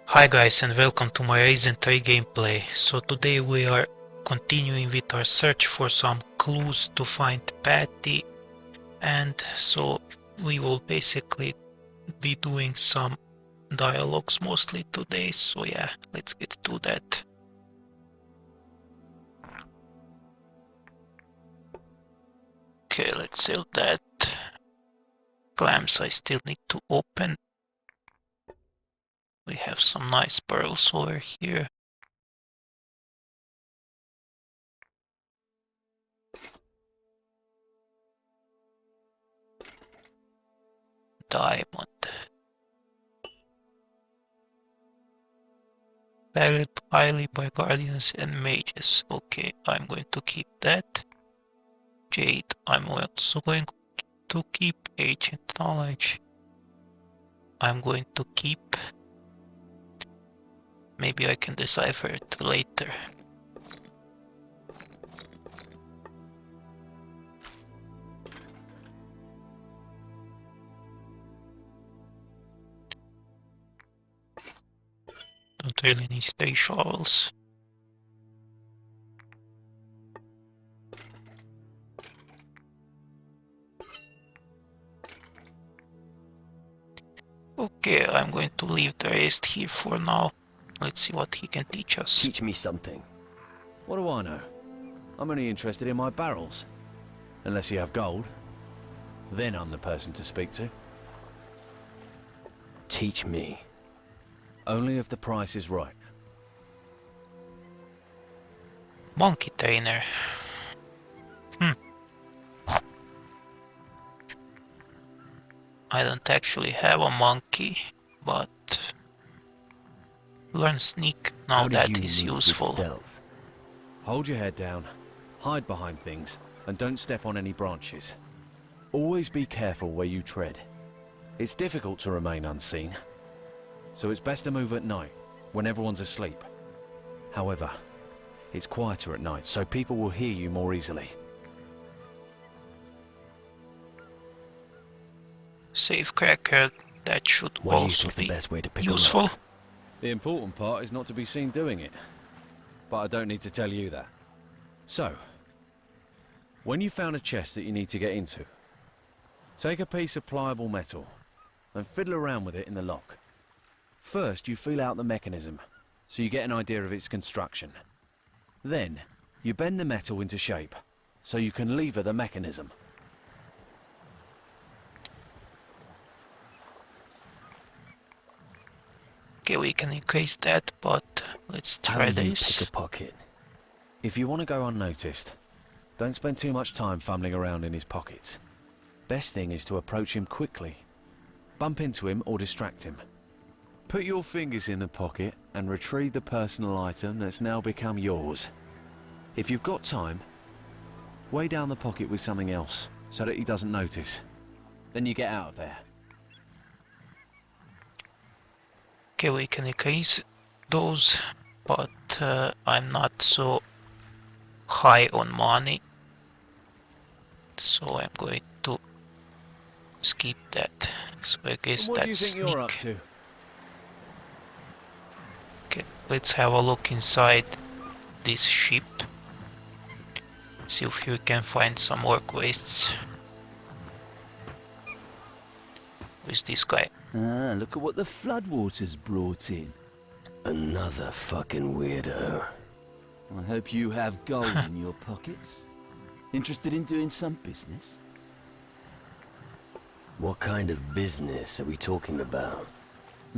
Hi guys and welcome to my Raisin 3 gameplay. So today we are continuing with our search for some clues to find Patty, and so we will basically be doing some dialogues mostly today, so yeah, let's get to that. Okay, let's sell that. Clams I still need to open. We have some nice pearls over here. Diamond. Valued highly by guardians and mages. Okay, I'm going to keep that. Jade, I'm also going to keep. Ancient knowledge, I'm going to keep. Maybe I can decipher it later. Don't really need 3 shovels. Okay, I'm going to leave the rest here for now. Let's see what he can teach us. Teach me something. What do I know? I'm only interested in my barrels. Unless you have gold. Then I'm the person to speak to. Teach me. Only if the price is right. Monkey trainer. I don't actually have a monkey, but learn sneak. Now that is useful. Stealth? Hold your head down, hide behind things, and don't step on any branches. Always be careful where you tread. It's difficult to remain unseen, so it's best to move at night, when everyone's asleep. However, it's quieter at night, so people will hear you more easily. Safe cracker, that should What do you also think the be best way to pick useful. 'em up? The important part is not to be seen doing it. But I don't need to tell you that. So, when you found a chest that you need to get into, take a piece of pliable metal and fiddle around with it in the lock. First, you feel out the mechanism, so you get an idea of its construction. Then, you bend the metal into shape, so you can lever the mechanism. Okay, we can increase that, but let's How try do you this. pick a pocket? If you want to go unnoticed, don't spend too much time fumbling around in his pockets. Best thing is to approach him quickly. Bump into him or distract him. Put your fingers in the pocket and retrieve the personal item that's now become yours. If you've got time, weigh down the pocket with something else so that he doesn't notice. Then you get out of there. Okay, we can increase those, but I'm not so high on money, so I'm going to skip that. So I guess What do you that's think sneak. you're up to? Okay, let's have a look inside this ship. See if we can find some work wastes. Who's this guy? Ah, look at what the floodwaters brought in. Another fucking weirdo. I hope you have gold in your pockets. Interested in doing some business? What kind of business are we talking about?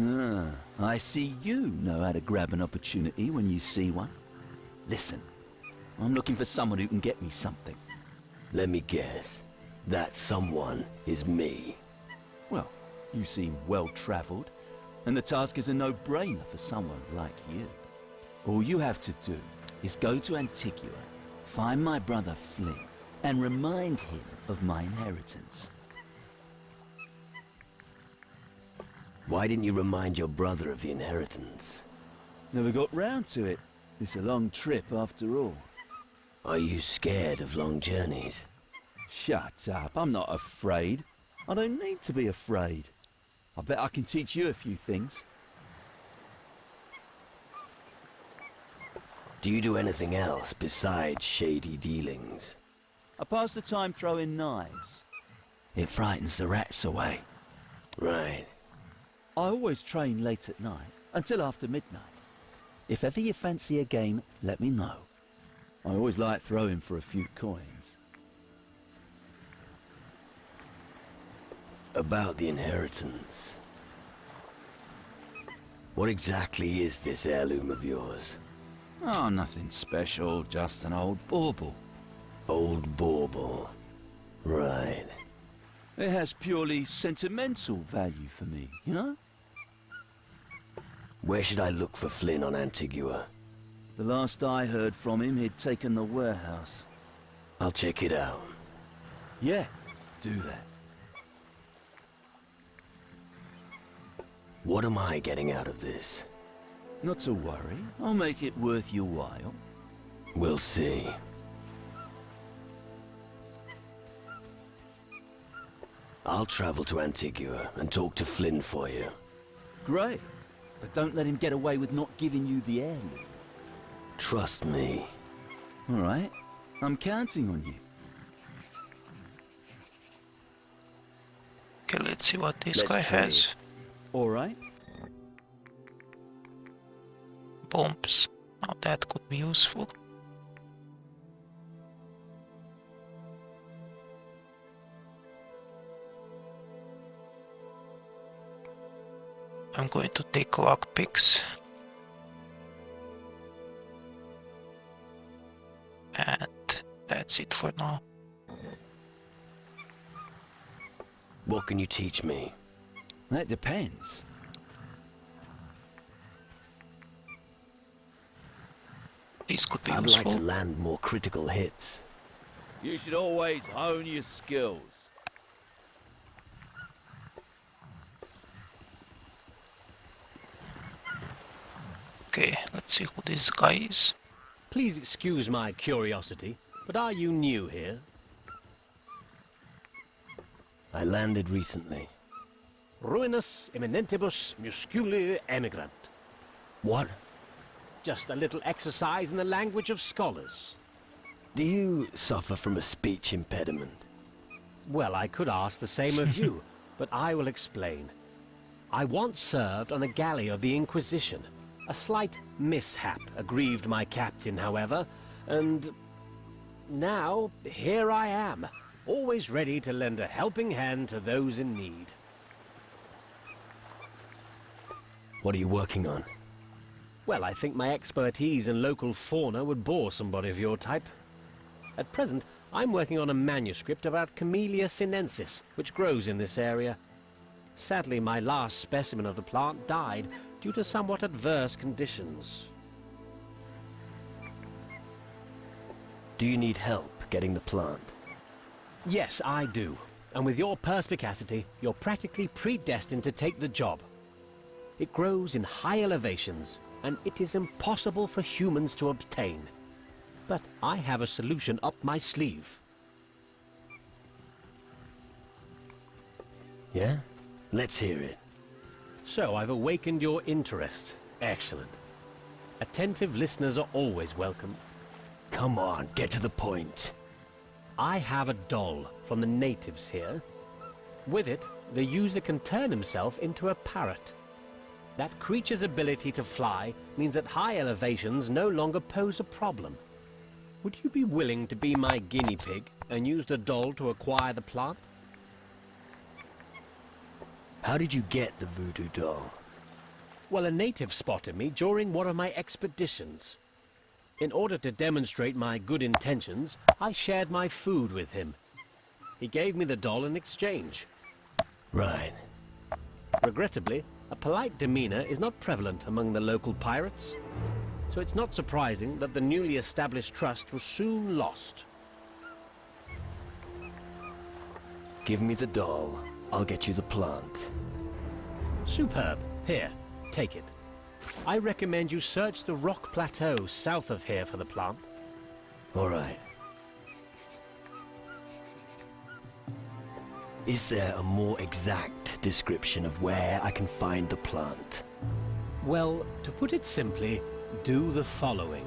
Ah, I see you know how to grab an opportunity when you see one. Listen, I'm looking for someone who can get me something. Let me guess. That someone is me. Well, you seem well-traveled, and the task is a no-brainer for someone like you. All you have to do is go to Antigua, find my brother Flynn, and remind him of my inheritance. Why didn't you remind your brother of the inheritance? Never got round to it. It's a long trip after all. Are you scared of long journeys? Shut up, I'm not afraid. I don't need to be afraid. I bet I can teach you a few things. Do you do anything else besides shady dealings? I pass the time throwing knives. It frightens the rats away. Right. I always train late at night, until after midnight. If ever you fancy a game, let me know. I always like throwing for a few coins. About the inheritance. What exactly is this heirloom of yours? Oh, nothing special, just an old bauble. Old bauble. Right. It has purely sentimental value for me, you know? Where should I look for Flynn on Antigua? The last I heard from him, he'd taken the warehouse. I'll check it out. Yeah, do that. What am I getting out of this? Not to worry, I'll make it worth your while. We'll see. I'll travel to Antigua and talk to Flynn for you. Great, but don't let him get away with not giving you the heirloom. Trust me. All right, I'm counting on you. Okay, let's see what this Let's guy trade. has. All right. Bombs. Now that could be useful. I'm going to take lockpicks. And that's it for now. What can you teach me? That depends. This could be I'd useful. like to land more critical hits. You should always hone your skills. Okay, let's see who this guy is. Please excuse my curiosity, but are you new here? I landed recently. Ruinus eminentibus musculi emigrant. What? Just a little exercise in the language of scholars. Do you suffer from a speech impediment? Well, I could ask the same of you, but I will explain. I once served on a galley of the Inquisition. A slight mishap aggrieved my captain, however, and now here I am, always ready to lend a helping hand to those in need. What are you working on? Well, I think my expertise in local fauna would bore somebody of your type. At present, I'm working on a manuscript about Camellia sinensis, which grows in this area. Sadly, my last specimen of the plant died due to somewhat adverse conditions. Do you need help getting the plant? Yes, I do. And with your perspicacity, you're practically predestined to take the job. It grows in high elevations, and it is impossible for humans to obtain. But I have a solution up my sleeve. Yeah? Let's hear it. So I've awakened your interest. Excellent. Attentive listeners are always welcome. Come on, get to the point. I have a doll from the natives here. With it, the user can turn himself into a parrot. That creature's ability to fly means that high elevations no longer pose a problem. Would you be willing to be my guinea pig and use the doll to acquire the plant? How did you get the voodoo doll? Well, a native spotted me during one of my expeditions. In order to demonstrate my good intentions, I shared my food with him. He gave me the doll in exchange. Right. Regrettably, a polite demeanor is not prevalent among the local pirates, so it's not surprising that the newly established trust was soon lost. Give me the doll. I'll get you the plant. Superb. Here, take it. I recommend you search the rock plateau south of here for the plant. All right. Is there a more exact description of where I can find the plant? Well, to put it simply, do the following.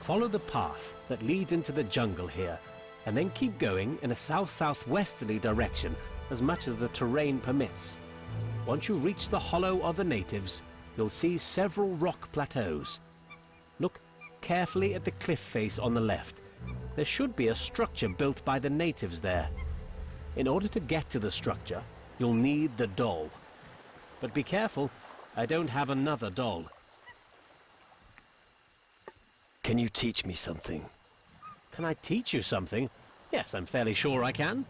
Follow the path that leads into the jungle here, and then keep going in a south-southwesterly direction as much as the terrain permits. Once you reach the hollow of the natives, you'll see several rock plateaus. Look carefully at the cliff face on the left. There should be a structure built by the natives there. In order to get to the structure, you'll need the doll. But be careful, I don't have another doll. Can you teach me something? Can I teach you something? Yes, I'm fairly sure I can.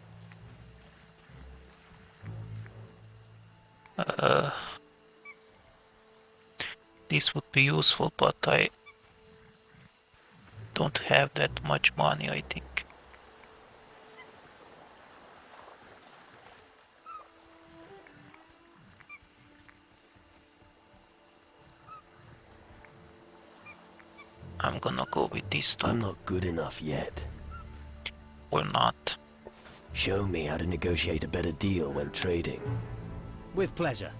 This would be useful, but I don't have that much money, I think. I'm gonna go with these two. I'm not good enough yet. Or not. Show me how to negotiate a better deal when trading. With pleasure.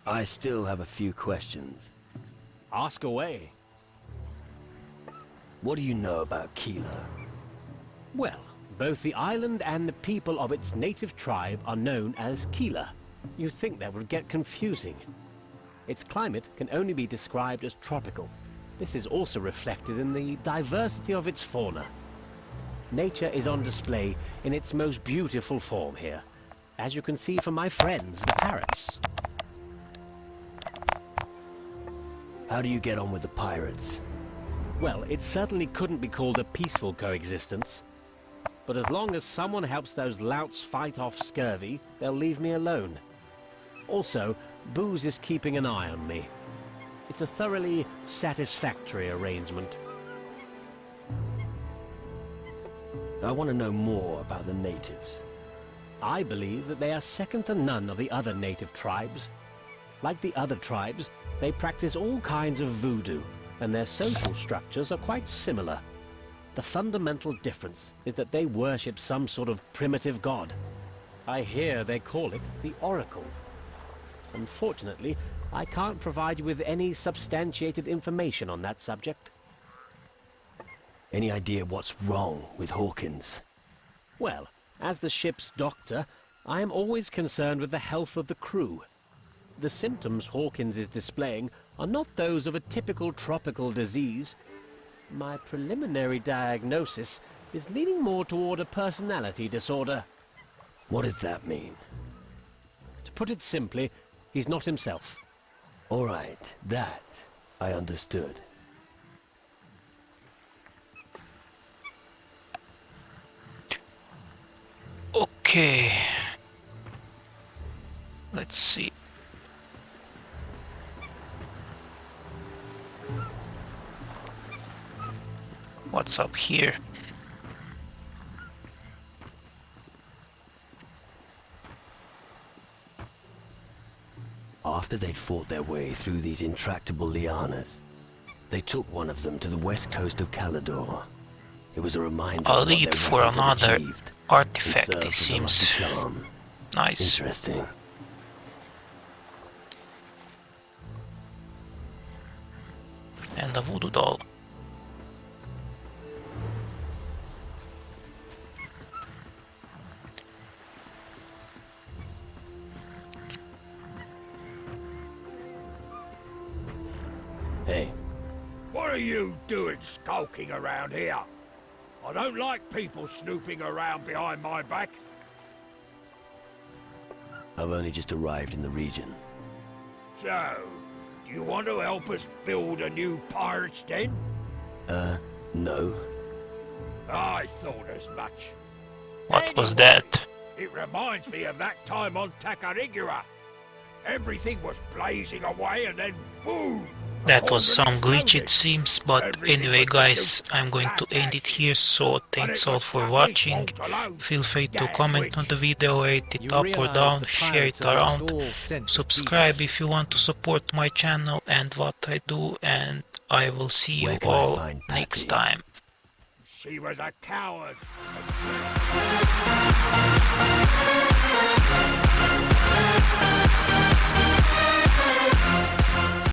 I still have a few questions. Ask away. What do you know about Keeler? Well, both the island and the people of its native tribe are known as Keeler. You'd think that would get confusing. Its climate can only be described as tropical. This is also reflected in the diversity of its fauna. Nature is on display in its most beautiful form here, as you can see from my friends, the parrots. How do you get on with the pirates? Well, it certainly couldn't be called a peaceful coexistence. But as long as someone helps those louts fight off scurvy, they'll leave me alone. Also, Booze is keeping an eye on me. It's a thoroughly satisfactory arrangement. I want to know more about the natives. I believe that they are second to none of the other native tribes. Like the other tribes, they practice all kinds of voodoo, and their social structures are quite similar. The fundamental difference is that they worship some sort of primitive god. I hear they call it the Oracle. Unfortunately, I can't provide you with any substantiated information on that subject. Any idea what's wrong with Hawkins? Well, as the ship's doctor, I am always concerned with the health of the crew. The symptoms Hawkins is displaying are not those of a typical tropical disease. My preliminary diagnosis is leaning more toward a personality disorder. What does that mean? To put it simply, he's not himself. All right, that I understood. Okay. Let's see. What's up here? After they'd fought their way through these intractable lianas, they took one of them to the west coast of Calador. It was a reminder I'll of what lead their for weapons had another achieved, artifact, and served it as a seems. lucky charm. Nice. Interesting. And a voodoo doll. Hey, What are you doing skulking around here? I don't like people snooping around behind my back. I've only just arrived in the region. So, do you want to help us build a new pirate's den? No. I thought as much. What was Anyway, that? It reminds me of that time on Tacarigua. Everything was blazing away and then boom! That was some glitch, exploded. it seems, but anyway guys, I'm going to end it here, so thanks all for watching. Feel free to comment on the video, rate it up or down, share it around, subscribe if you want to support my channel and what I do, and I will see you Where can I all find next Patty? time. She was a coward.